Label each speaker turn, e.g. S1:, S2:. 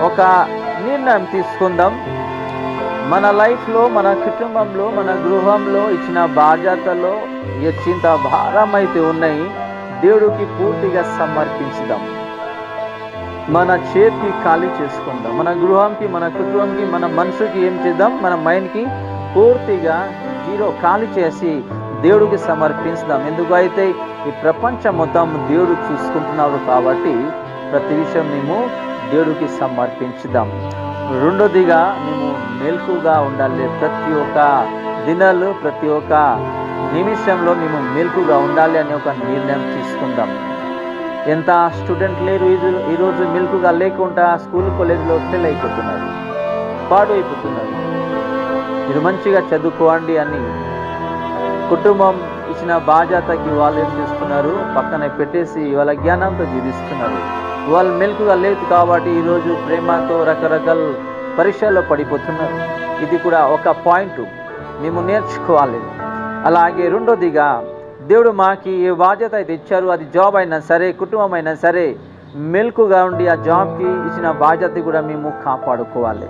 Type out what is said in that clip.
S1: ఒక నిర్ణయం తీసుకుందాం. మన లైఫ్లో, మన కుటుంబంలో, మన గృహంలో ఇచ్చిన బాధ్యతలో ఎంత భారం అయితే ఉన్నాయి, దేవుడికి పూర్తిగా సమర్పించుదాం. మన చేతికి ఖాళీ చేసుకుందాం. మన గృహంకి, మన కుటుంబంకి, మన మనసుకి ఏం చేద్దాం, మన మైండ్కి పూర్తిగా ఖాళీ చేసి దేవుడికి సమర్పించుదాం. ఎందుకైతే ఈ ప్రపంచం మొత్తం దేవుడు చూసుకుంటున్నారు కాబట్టి ప్రతి విషయం మేము దేవుడికి సమర్పించుదాం. రెండోదిగా మేము మెలకుగా ఉండాలి. ప్రతి ఒక్క దినాలు, ప్రతి ఒక్క నిమిషంలో మేము మెలకుగా ఉండాలి అనే ఒక నిర్ణయం తీసుకుందాం. ఎంత స్టూడెంట్ లేరు ఈరోజు మెలకుగా లేకుండా స్కూల్ కాలేజీలో ఫెయిల్ అయిపోతున్నారు, పాడు అయిపోతున్నారు. మీరు మంచిగా చదువుకోండి అని కుటుంబం ఇచ్చిన బాధ్యతకి వాళ్ళు ఏం చేస్తున్నారు, పక్కన పెట్టేసి వాళ్ళ జ్ఞానంతో జీవిస్తున్నారు. వాళ్ళు మెలకుగా లేదు కాబట్టి ఈరోజు ప్రేమతో రకరకాల పరీక్షల్లో పడిపోతున్నారు. ఇది కూడా ఒక పాయింట్ మేము నేర్చుకోవాలి. అలాగే రెండోదిగా దేవుడు మాకి ఏ బాధ్యత అయితే ఇచ్చారు, అది జాబ్ అయినా సరే, కుటుంబం అయినా సరే, మెలకుగా ఉండి ఆ జాబ్కి ఇచ్చిన బాధ్యత కూడా మేము కాపాడుకోవాలి.